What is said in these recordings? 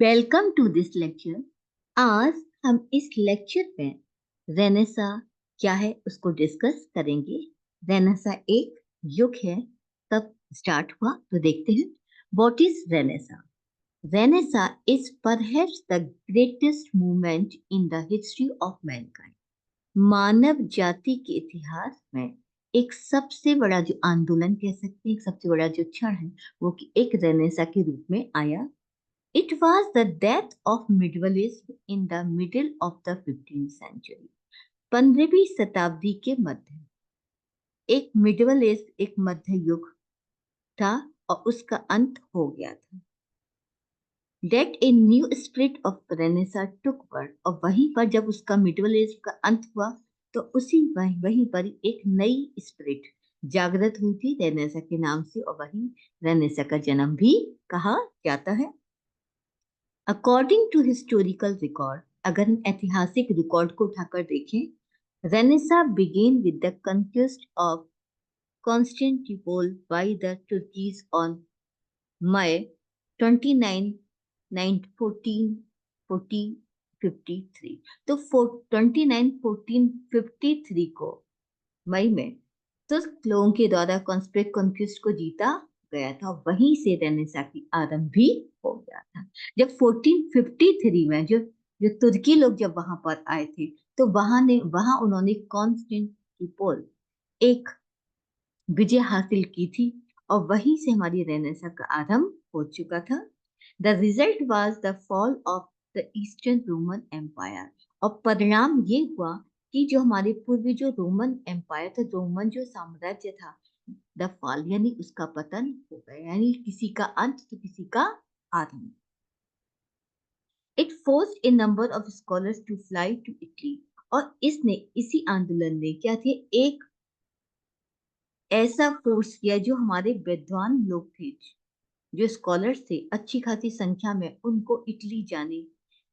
Welcome to this lecture. आज हम इस लेक्चर में रेनेसा क्या है उसको डिस्कस करेंगे। रेनेसा एक युग है, तब स्टार्ट हुआ। तो देखते हैं what is renaissance. Renaissance is perhaps the greatest movement in the history of mankind. मानव जाति के इतिहास में एक सबसे बड़ा जो आंदोलन कह सकते हैं, एक सबसे बड़ा जो क्षण है, वो कि एक रेनेसा के रूप में आया। It was the death of medievalism in the middle of the 15th century. 15वीं शताब्दी के मध्य एक मिडिवलिस्ट, एक मध्य युग था और उसका अंत हो गया था। That a new spirit of Renaissance took birth, और वहीं पर जब उसका मिडिवलिज्म का अंत हुआ तो उसी वहीं पर एक नई स्पिरिट जागृत हुई थी रेनेसा के नाम से, और वही रेनेसा का जन्म भी कहा जाता है। अकॉर्डिंग टू हिस्टोरिकल रिकॉर्ड, अगर हम ऐतिहासिक रिकॉर्ड को उठाकर देखें, renaissance begin with the conquest of Constantinople by the Turkeys on May 29 1453। तो 1453 को मई में तुर्क लोगों के द्वारा कॉन्क्विस्ट को जीता गया था। वहीं से रेनेसा की आरंभ भी हो गया था। जब 1453 में जो जो तुर्की लोग जब वहां पर आए थे, तो वहां उन्होंने कॉन्स्टेंटिनोपल एक विजय हासिल की थी, और वहीं से हमारी रेनेसा का आरंभ हो चुका था। The result was the fall of the Eastern Roman Empire. और परिणाम ये हुआ कि जो हमारे पूर्वी जो रोमन एम्पायर था, रोमन जो साम्राज्य था, द फॉल यानी उसका पतन हो गया, यानी किसी का अंत तो किसी का आरंभ। It forced a number of scholars to fly to Italy. और इसी आंदोलन ने क्या थे, एक ऐसा फोर्स किया जो हमारे विद्वान लोग थे, जो स्कॉलर्स थे अच्छी खासी संख्या में, उनको इटली जाने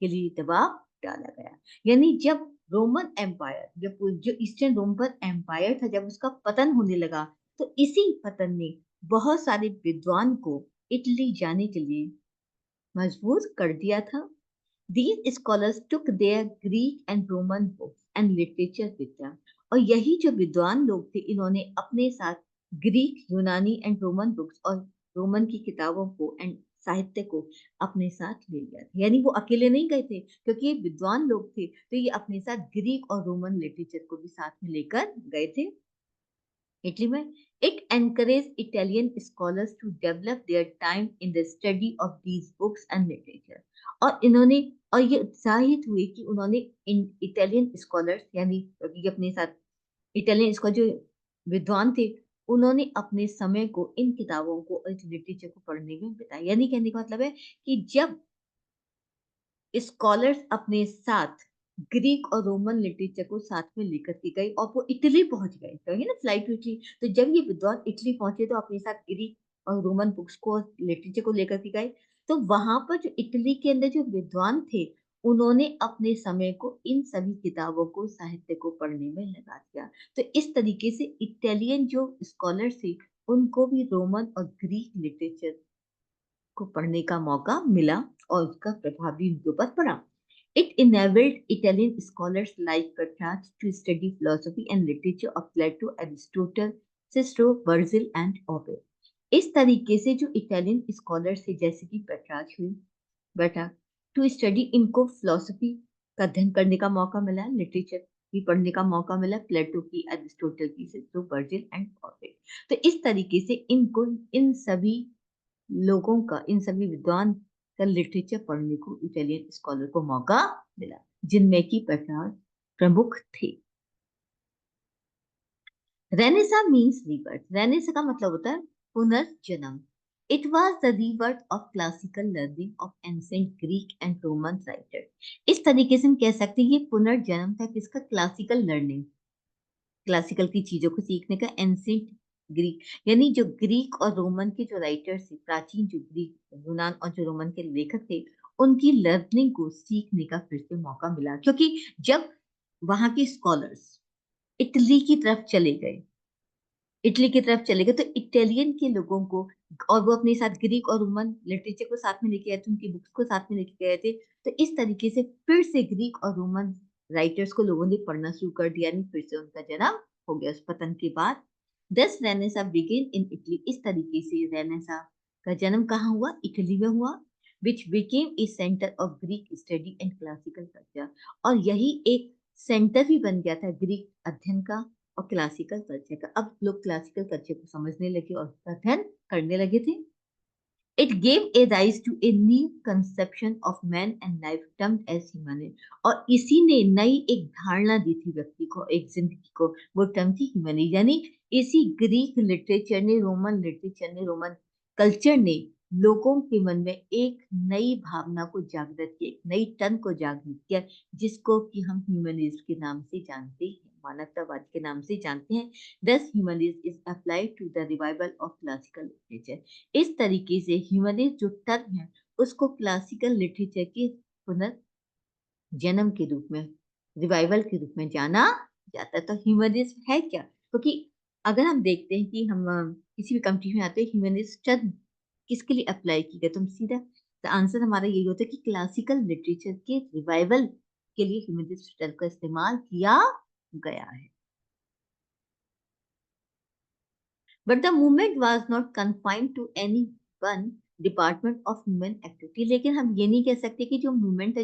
के लिए दबाव डाला गया। यानी जब रोमन एम्पायर, जो ईस्टर्न रोमन एम्पायर था, जब उसका पतन होने लगा, तो इसी पतन ने बहुत सारे विद्वान को इटली जाने के लिए मजबूर कर दिया था। These scholars took their Greek and Roman books and literature with them. और यही जो विद्वान लोग थे, इन्होंने अपने साथ ग्रीक, यूनानी एंड रोमन बुक्स और रोमन की किताबों को एंड साहित्य को अपने साथ ले लिया था। यानी वो अकेले नहीं गए थे, क्योंकि ये विद्वान लोग थे, तो ये अपने साथ ग्रीक और रोमन लिटरेचर को भी साथ में लेकर गए थे इटली में। It encouraged Italian scholars to develop their time in the study of these books and literature. और ये उत्साहित हुए कि उन्होंने इन इटालियन स्कॉलर्स, यानी ये अपने साथ इटालियन स्कॉलर जो विद्वान थे, उन्होंने अपने समय को इन किताबों को और लिटरेचर को पढ़ने में बिताया। यानी कहने का मतलब है कि जब स्कॉलर्स अपने साथ ग्रीक और रोमन लिटरेचर को साथ में लेकर के गए और वो इटली पहुंच गए, तो है ना फ्लाइट टू इटली, तो जब ये विद्वान इटली पहुंचे तो अपने साथ ग्रीक और रोमन बुक्स को, लिटरेचर को लेकर के गए। तो वहां पर जो इटली के अंदर जो विद्वान थे, उन्होंने अपने समय को इन सभी किताबों को, साहित्य को पढ़ने में लगा दिया। तो इस तरीके से इटालियन जो स्कॉलर थे, उनको भी रोमन और ग्रीक लिटरेचर को पढ़ने का मौका मिला और उसका प्रभाव भी उनके ऊपर पड़ा। It enabled Italian scholars like Petrarch to study philosophy and literature of Plato, Aristotle, Cicero, Virgil and Ovid. इस तरीके से जो इटालियन स्कॉलर्स थे, जैसे कि पेट्रार्च हुई, बेटा टू स्टडी, इनको फिलोसफी का अध्ययन करने का मौका मिला, लिटरेचर भी पढ़ने का मौका मिला, प्लेटो की, एरिस्टोटल की, सिस्रो, वर्जिल एंड ओविड। तो इस तरीके से इनको, इन सभी लोगों का, इन सभी विद्वान का लिटरेचर पढ़ने को इटालियन स्कॉलर को मौका मिला, जिनमें की पेट्रार्च प्रमुख थे। Renaissance means rebirth. रेनेसा का मतलब होता है पुनर्जन्म। It was the rebirth of classical learning of ancient Greek and Roman writer. इस तरीके से हम कह सकते हैं ये पुनर्जन्म था किसका, क्लासिकल लर्निंग, क्लासिकल की चीजों को सीखने का, एंसेंट ग्रीक यानी जो ग्रीक और रोमन के जो राइटर्स थे, प्राचीन जो ग्रीक, यूनान और जो रोमन के लेखक थे, उनकी लर्निंग को सीखने का फिर से मौका मिला। क्योंकि जब वहां के स्कॉलर्स इटली की तरफ चले गए, इटली की तरफ चले गए तो इटालियन के लोगों को, और वो अपने साथ ग्रीक और रोमन लिटरेचर को साथ में लेके आए थे, उनकी बुक्स को साथ में लेके गए थे। तो इस तरीके से फिर से ग्रीक और रोमन राइटर्स को लोगों ने पढ़ना शुरू कर दिया, नहीं फिर से उनका जन्म हो गया उस पतन के बाद। दस रेनेसा बिगिन इन इटली, इस तरीके से रेनेसा का जन्म कहाँ हुआ? इटली में हुआ, which became a centre of Greek study and classical culture, और यही एक सेंटर भी बन गया था ग्रीक अध्ययन का और क्लासिकल कल्चर का। अब लोग क्लासिकल कल्चर को समझने लगे और उसका अध्ययन करने लगे थे। It gave a rise to a new conception of man and life termed as humanity, और इसी ने नई एक धारणा दी थी व्यक्ति को, एक जिंदगी को, वो टर्म थी ह्यूमैनिटी। यानी इसी ग्रीक लिटरेचर ने, रोमन लिटरेचर ने, रोमन कल्चर ने लोगों के मन में एक नई भावना को जागृत किया, एक नई टर्म को जागृत किया, जिसको कि हम ह्यूमनिज्म के नाम से जानते हैं, मानवतावाद के नाम से जानते हैं। This humanism is applied to the revival of classical literature. इस तरीके से ह्यूमनिज्म जो टर्म है उसको क्लासिकल लिटरेचर के पुनर्जन्म के रूप में, रिवाइवल के रूप में जाना जाता है। तो ह्यूमनिज्म है क्या? क्योंकि अगर हम देखते हैं कि हम किसी भी कंट्री में आते हैं, ह्यूमनिज्म टर्म किसके लिए अप्लाई की गई, तो हम सीधा आंसर हमारा यही होता है कि क्लासिकल लिटरेचर के रिवाइवल के लिए ह्यूमनिज्म टर्म का इस्तेमाल किया गया है। But the movement was not confined to any one department of human activity. लेकिन हम ये नहीं कह सकते कि जो मूवमेंट है,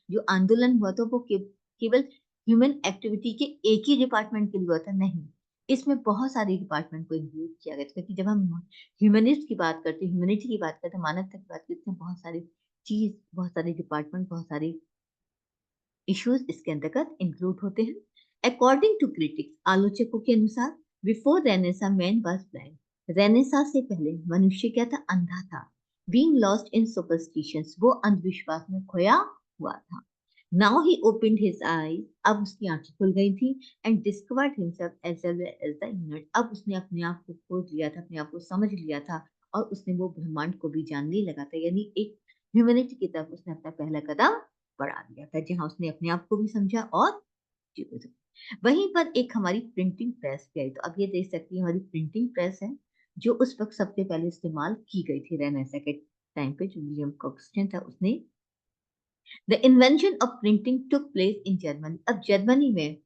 जो आंदोलन हुआ था वो केवल ह्यूमन एक्टिविटी के एक ही डिपार्टमेंट के लिए हुआ था, नहीं। इसमें बहुत सारे डिपार्टमेंट को इंक्लूड किया गया था, क्योंकि जब हम ह्यूमनिस्ट की बात करते हैं, ह्यूमनिटी की बात करते हैं, मानवता की बात करते हैं, बहुत सारे चीज, बहुत सारे डिपार्टमेंट, बहुत सारे इश्यूज इसके अंतर्गत इंक्लूड होते हैं। अकॉर्डिंग टू क्रिटिक्स, आलोचकों के अनुसार, before Renaissance man was blind, Renaissance से पहले मनुष्य क्या था? अंधा था। बीइंग लॉस्ट इन सुपरस्टिशंस, वो अंधविश्वास में खोया हुआ था। Now he opened his eyes, अब उसकी आंखें खुल गई थी, and discovered himself as well as the unit, अब उसने अपने आप को खोज लिया था, अपने आप को समझ लिया था, और उसने वो ब्रह्मांड को भी जानने लगा था। यानी एक ह्यूमैनिटी की तरफ उसने अपना पहला कदम बढ़ा दिया था, जहां उसने अपने आप को भी समझा और चीजों से। वहीं पर एक हमारी प्रिंटिंग प्रेस भी आई। तो अब ये देख सकती है, हमारी प्रिंटिंग प्रेस है जो उस वक्त सबसे पहले इस्तेमाल की गई थी रेनेसा के टाइम पे, जो विलियम कॉक्सटन था उसने। The invention of printing took place in Germany, अब जर्मनी में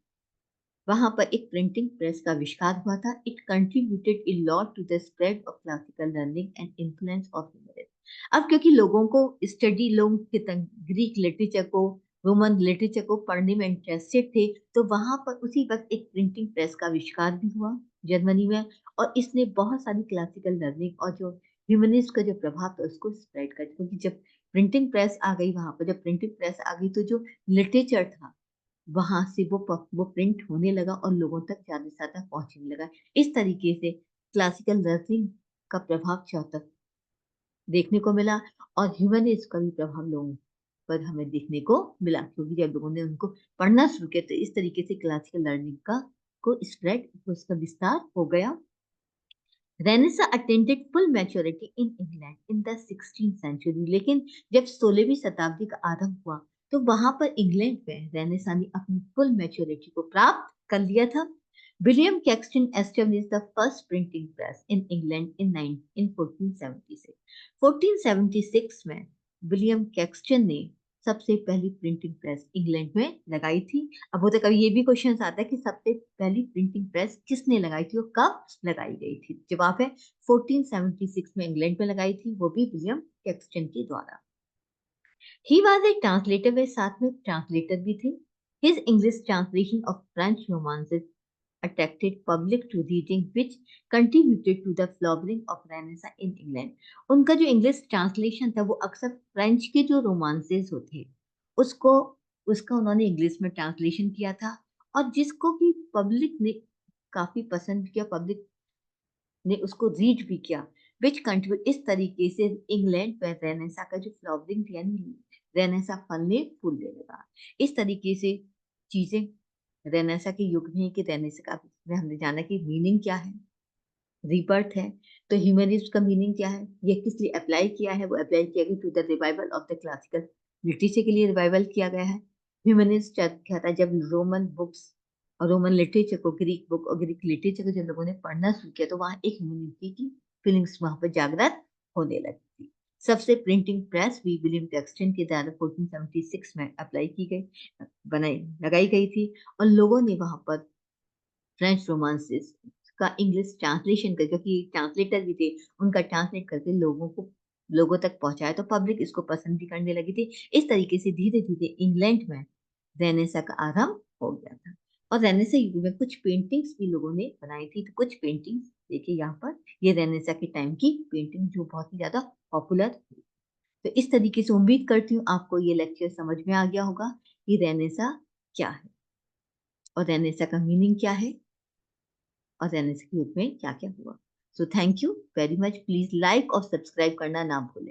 वहां पर एक प्रिंटिंग प्रेस का आविष्कार हुआ था। It contributed in lot to the spread of classical learning and influence of humanism. अब क्योंकि लोगों को स्टडी, लोग ग्रीक लिटरेचर को, रोमन लिटरेचर को पढ़ने में इंटरेस्टेड थे, तो वहां पर उसी वक्त एक प्रिंटिंग प्रेस का आविष्कार भी हुआ जर्मनी में, और इसने बहुत सारी क्लासिकल लर्निंग और जो ह्यूमनिस्ट का जो प्रभाव था उसको स्प्रेड कर दिया। क्योंकि जब प्रिंटिंग प्रेस आ गई, वहां पर जब प्रिंटिंग प्रेस आ गई, तो जो लिटरेचर था वहां से वो प्रिंट होने लगा और लोगों तक ज्यादा से ज्यादा पहुंचने लगा। इस तरीके से क्लासिकल लर्निंग का प्रभाव तक देखने को मिला, और ह्यूमनिज्म का भी प्रभाव लोगों पर हमें देखने को मिला, क्योंकि जब लोगों ने उनको पढ़ना शुरू किया तो इस तरीके से क्लासिकल लर्निंग का को स्प्रेड, उसका विस्तार हो गया। Renaissance attended full maturity in England in the 16th century, लेकिन जब 16वीं शताब्दी का आरंभ हुआ तो वहां पर इंग्लैंड में रेनेसा ने अपनी फुल मैच्योरिटी को प्राप्त कर लिया था। William Caxton establish the first printing press in England इन 1476। 1476 में विलियम कैक्सटन ने सबसे पहली प्रिंटिंग प्रेस इंग्लैंड में लगाई थी। अब होता कभी ये भी क्वेश्चन आता है कि सबसे पहली प्रिंटिंग प्रेस किसने लगाई थी और कब लगाई गई थी? जवाब है 1476 में इंग्लैंड में लगाई थी, वो भी विलियम कैक्सटन के द्वारा। ही वॉज ए ट्रांसलेटर, वे साथ में ट्रांसलेटर भी थे। His English translation of French romances attracted public to reading, which contributed to the flowering of Renaissance in England। उनका जो इंग्लिश ट्रांसलेशन था वो अक्सर फ्रेंच के जो रोमांसेस होते हैं उसको उसका उन्होंने इंग्लिश में ट्रांसलेशन किया था, और जिसको कि पब्लिक ने काफी पसंद किया, पब्लिक ने उसको रीड भी किया, विच कंट्रीब्यूट, इस तरीके से इंग्लैंड में रेनेसा का जो फ्लावरिंग थी, यानी रेनेसा फलने फूलने लगा। इस तरीके से चीजें रेनेसा के युग में, कि रेनेसा का में हमने जाना कि मीनिंग क्या है, रीबर्थ है। तो ह्यूमनिज्म का मीनिंग क्या है, ये किस लिए अप्लाई किया है? वो अप्लाई किया गया to the revival of the classical literature के लिए रिवाइवल किया गया है। ह्यूमनिज्म क्या था? जब रोमन बुक्स और रोमन लिटरेचर को, ग्रीक बुक और ग्रीक लिटरेचर को जब लोगों ने पढ़ना शुरू किया तो वहां एक ह्यूमैनिटी की फीलिंग्स वहां पर जागृत होने लगी थी। सबसे प्रिंटिंग प्रेस वी विलियम कैक्सटन के द्वारा 1476 में अप्लाई की गई, बनाई लगाई गई थी, और लोगों ने वहां पर फ्रेंच रोमांसेस का इंग्लिश ट्रांसलेशन कर, क्योंकि ट्रांसलेटर भी थे, उनका ट्रांसलेट करके लोगों तक पहुंचाया, तो पब्लिक इसको पसंद भी करने लगी थी। इस तरीके से धीरे धीरे इंग्लैंड में रेनेसा का आरंभ हो गया था। और रेनेसा युग में कुछ पेंटिंग्स भी लोगों ने बनाई थी, तो कुछ पेंटिंग्स देखिए यहाँ पर, ये रेनेसा के टाइम की पेंटिंग जो बहुत ही ज्यादा पॉपुलर थी। तो इस तरीके से उम्मीद करती हूँ आपको ये लेक्चर समझ में आ गया होगा कि रेनेसा क्या है और रेनेसा का मीनिंग क्या है और रेनेसा के युग में क्या क्या हुआ। So thank you very much. Please like और सब्सक्राइब करना ना भूलें।